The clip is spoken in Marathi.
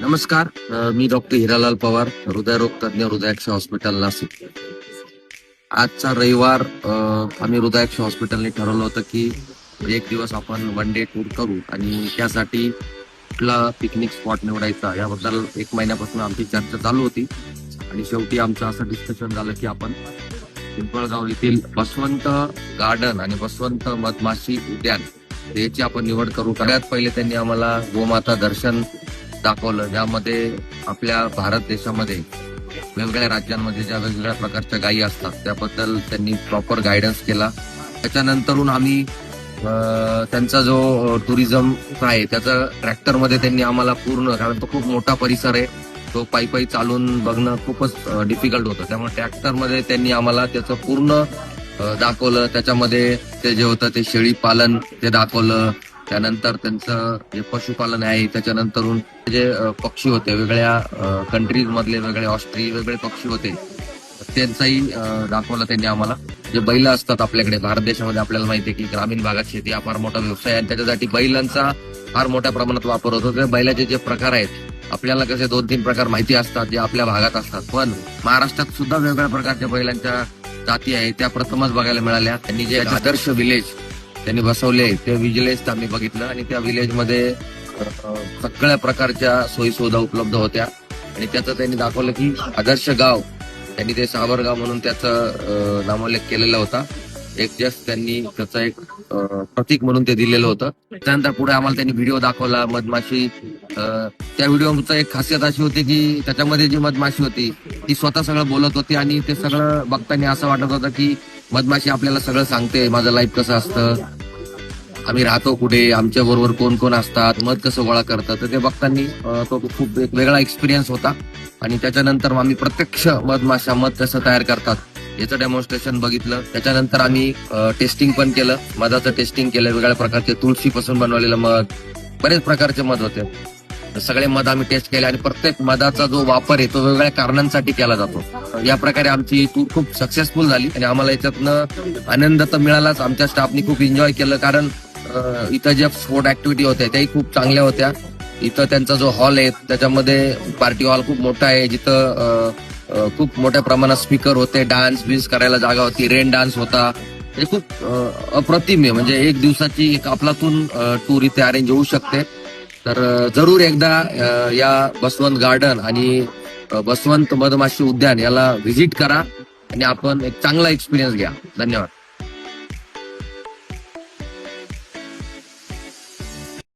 नमस्कार. मी डॉक्टर हिरालाल पवार, हृदयरोग तज्ञ, हृदयाक्ष हॉस्पिटल नाशिक. आजचा रविवार आम्ही हृदयाक्ष हॉस्पिटलने ठरवलं होतं की एक दिवस आपण वन डे टूर करू आणि त्यासाठी कुठला पिकनिक स्पॉट निवडायचा याबद्दल 1 महिन्यापासून आमची चर्चा चालू होती आणि शेवटी आमचं असं डिस्कशन झालं की आपण पिंपळगाव येथील बसवंत गार्डन आणि बसवंत मधमाशी उद्यान याची आपण निवड करू. सगळ्यात पहिले त्यांनी आम्हाला गोमाता दर्शन दाखवलं, ज्यामध्ये आपल्या भारत देशामध्ये वेगवेगळ्या राज्यांमध्ये ज्या वेगवेगळ्या प्रकारच्या गायी असतात त्याबद्दल त्यांनी प्रॉपर गायडन्स केला. त्याच्यानंतरून आम्ही त्यांचा जो टुरिझम आहे त्याचा ट्रॅक्टरमध्ये त्यांनी आम्हाला पूर्ण, कारण तो खूप मोठा परिसर आहे, तो पायी चालून बघणं खूपच डिफिकल्ट होतं, त्यामुळे ट्रॅक्टरमध्ये त्यांनी आम्हाला त्याचं पूर्ण दाखवलं. त्याच्यामध्ये ते जे होतं ते शेळी पालन ते दाखवलं. त्यानंतर त्यांचं जे पशुपालन आहे, त्याच्यानंतरून जे पक्षी होते वेगळ्या कंट्रीज मधले, वेगळे ऑस्ट्रेलिया वेगळे पक्षी होते त्यांचाही दाखवलं त्यांनी आम्हाला. जे बैल असतात आपल्याकडे भारत देशामध्ये, आपल्याला माहिती आहे की ग्रामीण भागात शेती हा फार मोठा व्यवसाय आहे आणि त्याच्यासाठी बैलांचा फार मोठ्या प्रमाणात वापर होतो. त्या बैलाचे जे प्रकार आहेत आपल्याला कसे 2-3 प्रकार माहिती असतात जे आपल्या भागात असतात, पण महाराष्ट्रात सुद्धा वेगवेगळ्या प्रकारच्या बैलांच्या जाती आहेत त्या प्रथमच बघायला मिळाल्या. त्यांनी जे आदर्श विलेज त्यांनी बसवले ते विलेज आम्ही बघितलं आणि त्या विलेजमध्ये सगळ्या प्रकारच्या सोयी सुविधा उपलब्ध होत्या आणि त्याचं त्यांनी दाखवलं की आदर्श गाव, त्यांनी ते सावरगाव म्हणून त्याचं नामोल्लेख केलेला होता. एक जस्ट त्यांनी त्याचं एक प्रतीक म्हणून ते दिलेलं होतं. त्यानंतर पुढे आम्हाला त्यांनी व्हिडिओ दाखवला मधमाशी. त्या व्हिडिओचं एक खासियत अशी होती की त्याच्यामध्ये जी मधमाशी होती ती स्वतः सगळं बोलत होती आणि ते सगळं बघताना असं वाटत होतं की मधमाशी आपल्याला सगळं सांगते, माझं लाईफ कसं असतं, आम्ही राहतो कुठे, आमच्या बरोबर कोण कोण असतात, मध कसं गोळा करतात. तर ते बघताना तो खूप एक वेगळा एक्सपिरियन्स होता. आणि त्याच्यानंतर आम्ही प्रत्यक्ष मधमाशा मध कसं तयार करतात याचं डेमॉन्स्ट्रेशन बघितलं. त्याच्यानंतर आम्ही टेस्टिंग पण केलं, मधाचं टेस्टिंग केलं. वेगवेगळ्या प्रकारचे तुळशीपासून बनवलेलं मध, बरेच प्रकारचे मध होते. सगळे मध आम्ही टेस्ट केले आणि प्रत्येक मधाचा जो वापर आहे तो वेगवेगळ्या कारणांसाठी केला जातो. या प्रकारे आमची टूर खूप सक्सेसफुल झाली आणि आम्हाला याच्यातनं आनंद तर मिळालाच. आमच्या स्टाफनी खूप एन्जॉय केलं, कारण इथं ज्या स्पोर्ट ऍक्टिव्हिटी होत्या त्याही खूप चांगल्या होत्या. इथं त्यांचा जो हॉल आहे त्याच्यामध्ये पार्टी हॉल खूप मोठा आहे, जिथं खूप मोठ्या प्रमाणात स्पीकर होते, डान्स बिन्स करायला जागा होती, रेन डान्स होता. हे खूप अप्रतिम आहे. म्हणजे एक दिवसाची एक आपलातून टूर इथे अरेंज होऊ शकते. तर जरूर एकदा या बसवंत गार्डन आणि बसवंत मधमाशी उद्यान याला व्हिजिट करा आणि आपण एक चांगला एक्सपिरियन्स घ्या. धन्यवाद.